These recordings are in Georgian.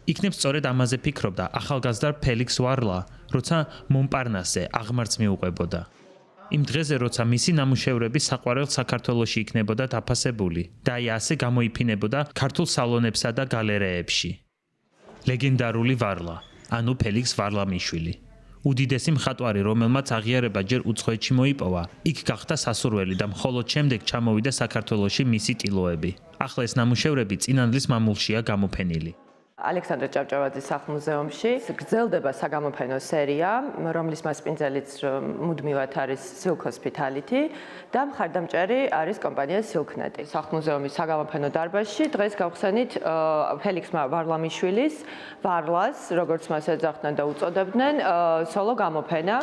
იქნებ სწორედ ამაზე ფიქრობდა ახალგაზრდა ფელიქს ვარლა, როცა მონპარნასზე აღმართს მიუყვებოდა. იმ დღეზე, როცა მისი ნამუშევრები საყვარელ საქართველოში იქნებოდა დაფასებული და აი ასე გამოიფინებოდა ქართულ სალონებსა და გალერეებში. ლეგენდარული ვარლა, ანუ ფელიქს ვარლამიშვილი. უდიდესი მხატვარი, რომელმაც აღიარება ჯერ უცხოეთში მოიპოვა, იქ გახდა სასურველი და მხოლოდ შემდეგ ჩამოვიდა საქართველოში მისი ტილოები. ახლა ეს ნამუშევრები წინანდლის მამულშია გამოფენილი. ალექსანდრე ჭავჭავაძის სახლ-მუზეუმში გრძელდება საგამოფენო სერია, რომლის მასპინძელიც მუდმივად არის Silk Hospitality და მხარდამჭერი არის კომპანია Silknet. სახლ-მუზეუმის საგამოფენო დარბაზში დღეს გავხსენით ფელიქს ვარლამიშვილის ვარლას, როგორც მას ეძახდნენ და უწოდებდნენ, სოლო გამოფენა.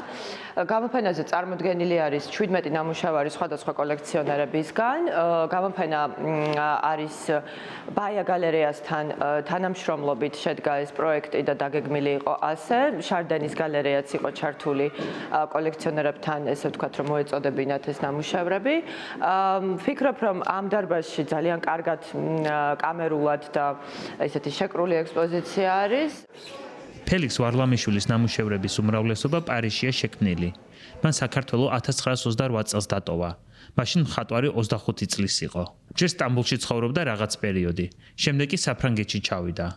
გამოფენაზე წარმოდგენილი არის 17 ნამუშევარი სხვადასხვა კოლექციონერებისგან. გამოფენა არის ბაია გალერეასთან თანამშრომლობით შედგა ეს პროექტი და დაგეგმილი იყო ასე. შარდენის გალერეაც იყო ჩართული კოლექციონერებთან, ესე ვთქვათ, რომ მოეწოდებინათ ეს ნამუშევრები. ვფიქრობ, რომ ამ დარბაზში ძალიან კარგად კამერულად და ესეთი შეკრული ექსპოზიცია არის. ფელიქს ვარლამიშვილის ნამუშევრების უმრავლესობა პარიზშია შექმნილი. მან საქართველო 1928 წელს დატოვა. მაშინ მხატვარი 25 წლის იყო. ჯერ სტამბოლში ცხოვრობდა რაღაც პერიოდი. შემდეგ კი საფრანგეთში ჩავიდა.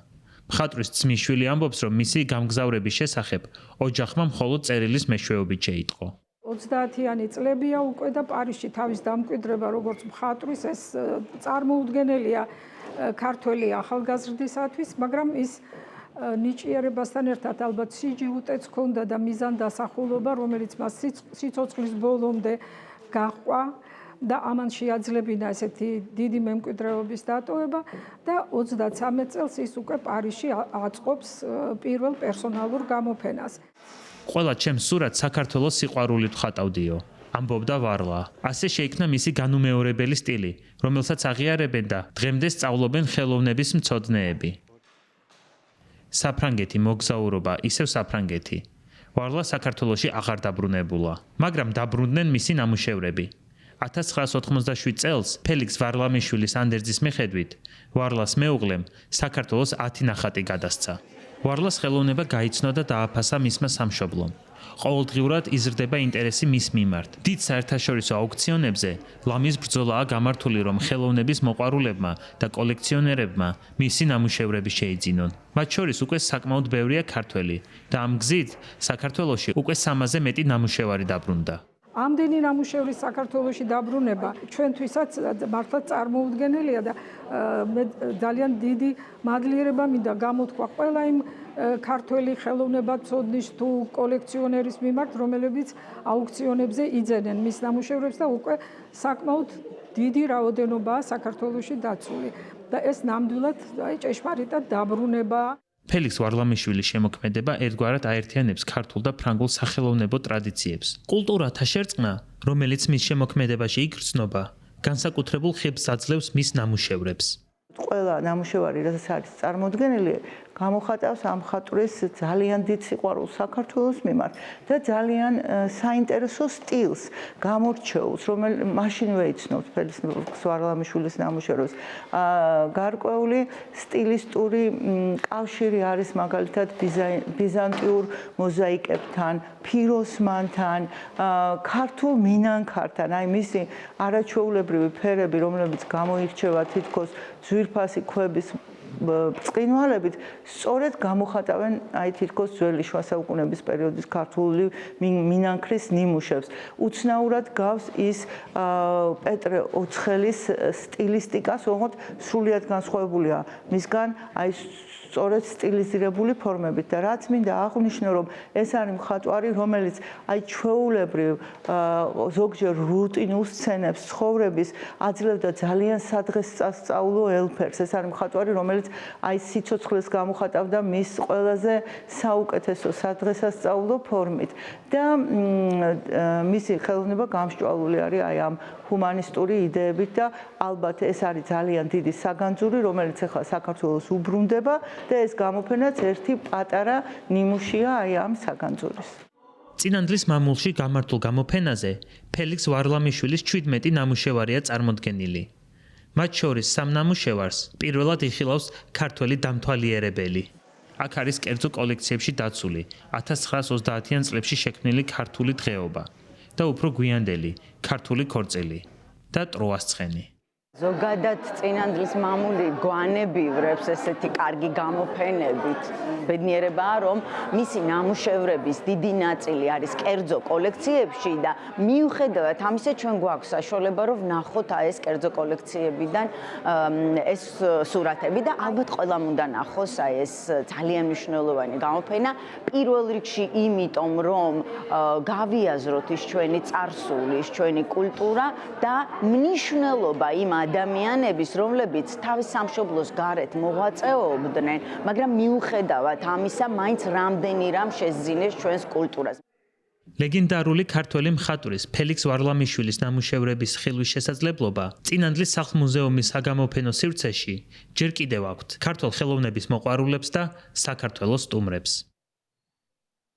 მხატვრის ძმისშვილი ამბობს, რომ მისი გამგზავრების შესახებ ოჯახმა მხოლოდ წერილის მეშვეობით შეიტყო. 30-იანი წლებია უკვე და პარიზში თავის დამკვიდრება როგორც მხატვრის ეს წარმოუდგენელია ქართველი ახალგაზრდისათვის, მაგრამ ის ნიჭიერებასთან ერთად ალბათ სიჯი-უტეც ჰქონდა და მიზანდასახულობა, რომელიც მას სიცოცხლის ბოლომდე გაჰყვა და ამან შეაძლებინა ესეთი დიდი მემკვიდრეობის დატოვება და 33 წელს ის უკვე პარიზში აწყობს პირველ პერსონალურ გამოფენას. ყველა ჩემს სურათს საქართველოს სიყვარულით ვხატავდიო, ამბობდა ვარლა. ასე შეიქმნა მისი განუმეორებელი სტილი, რომელსაც აღიარებენ და დღემდე სწავლობენ ხელოვნების მცოდნეები. საფრანგეთი მოგზაურობა, ისევ საფრანგეთი. ვარლა საქართველოში აღარ დაბრუნებულა, მაგრამ დაბრუნდნენ მისი ნამუშევრები. 1987 წელს ფელიქს ვარლამიშვილის ანდერძის მიხედვით ვარლას მეუღლემ საქართველოს 10 ნახატი გადასცა. ვარლას ხელოვნება გაიცნო და დააფასა მისმა სამშობლომ. ყოველდღიურად იზრდება ინტერესი მის მიმართ. დიდ საერთაშორისო აუქციონებზე ლამის ბრძოლაა გამართული, რომ ხელოვნების მოყვარულებმა და კოლექციონერებმა მისი ნამუშევრები შეიძინონ. მათ შორის უკვე საკმაოდ ბევრია ქართველი და ამ გზით საქართველოში უკვე 300-ზე მეტი ნამუშევარი დაბრუნდა. ამდენი ნამუშევრის საქართველოში დაბრუნება ჩვენთვისაც მართლა წარმოუდგენელია და მე ძალიან დიდი მადლიერება მინდა გამოთქვა ყველა იმ ქართველი ხელოვნებაცოდნის თუ კოლექციონერის მიმართ, რომლებიც აუქციონებზე იძენენ მის ნამუშევრებს და უკვე საკმაოდ დიდი რაოდენობაა საქართველოში დაცული და ეს ნამდვილად ჭეშმარიტად დაბრუნებაა. ფელიქს ვარლამიშვილის შემოქმედება ერთგვარად აერთიანებს ქართულ და ფრანგულ სახელოვნებო ტრადიციებს. კულტურათა შერწყმა, რომელიც მის შემოქმედებაში იგრძნობა, განსაკუთრებულ ხიბს აძლევს მის ნამუშევრებს. ყველა ნამუშევარი, რასაც არის წარმოდგენილი, გამოხატავს ამ მხატვრის ძალიან დიდ სიყვარულს საქართველოს მიმართ და ძალიან საინტერესო სტილს, გამორჩეულს, რომელიც მაშინვე იცნობთ ფელიქს ვარლამიშვილის ნამუშევრებს. გარკვეული სტილისტური კავშირი არის მაგალითად ბიზანტიურ მოზაიკებთან, ფიროსმანთან, ქართულ მინანქართან, აი მისი არაჩვეულებრივი ფერები, რომლებიც გამოირჩევა თითქოს ძვირფასი ქვების ბრწყინვალებით, სწორედ გამოხატავენ აი თითქოს ძველი შუა საუკუნეების პერიოდის ქართული მინანქრის ნიმუშებს. უცნაურად გავს ის პეტრე ოცხელის სტილისტიკას, ოღონდ სრულიად განსხვავებულია მისგან აი სწორედ სტილიზირებული ფორმებით და რაც მინდა აღვნიშნო, რომ ეს არის მხატვარი, რომელიც აი ჩვეულებრივ ზოგჯერ რუტინულ სცენებს ცხოვრების აძლევდა ძალიან სადღესასწაულო ელფერს. ეს არის მხატვარი, რომელიც აი სიცოცხლეს გამოხატავდა მის ყველაზე საუკეთესო სადღესასწაულო ფორმით და მისი ხელოვნება გამსჭვალული არის აი ამ ჰუმანისტური იდეებით და ალბათ ეს არის ძალიან დიდი საგანძური, რომელიც ახლა საქართველოს უბრუნდება და ეს გამოფენაც ერთი პატარა ნიმუშია აი ამ საგანძურის. წინანდლის მამულში გამართულ გამოფენაზე ფელიქს ვარლამიშვილის 17 ნამუშევარია წარმოდგენილი. მათ შორის 3 ნამუშევარს პირველად იხილავს ქართველი დამთვალიერებელი. აქ არის კერძო კოლექციებში დაცული 1930-იან წლებში შექმნილი ქართული დღეობა და უფრო გვიანდელი ქართული ქორწილი და ტროასცხენი. ზოგადად წინანდლის მამული გვანებივრებს ესეთი კარგი გამოფენებით. ბედნიერებაა, რომ მისი ნამუშევრების დიდი ნაწილი არის კერძო კოლექციებში და მიუხედავად ამისა, ჩვენ გვაქვს საშუალება, რომ ვნახოთ ეს კერძო კოლექციებიდან ეს სურათები და ალბათ ყველამ უნდა ნახოს ეს ძალიან მნიშვნელოვანი გამოფენა. პირველ რიგში იმიტომ, რომ გავიაზროთ ის ჩვენი წარსული, ის ჩვენი კულტურა და მნიშვნელობა იმ ადამიანების, რომლებიც თავის სამშობლოს გარეთ მოღვაწეობდნენ, მაგრამ მიუხედავად ამისა, მაინც რამდენი რამ შესძინეს ჩვენს კულტურას. ლეგენდარული ქართველი მხატვრის ფელიქს ვარლამიშვილის ნამუშევრების ხილვის შესაძლებლობა წინანდლის სახლ-მუზეუმის საგამოფენო სივრცეში ჯერ კიდევ აქვთ ქართველ ხელოვნების მოყვარულებს და საქართველოს სტუმრებს.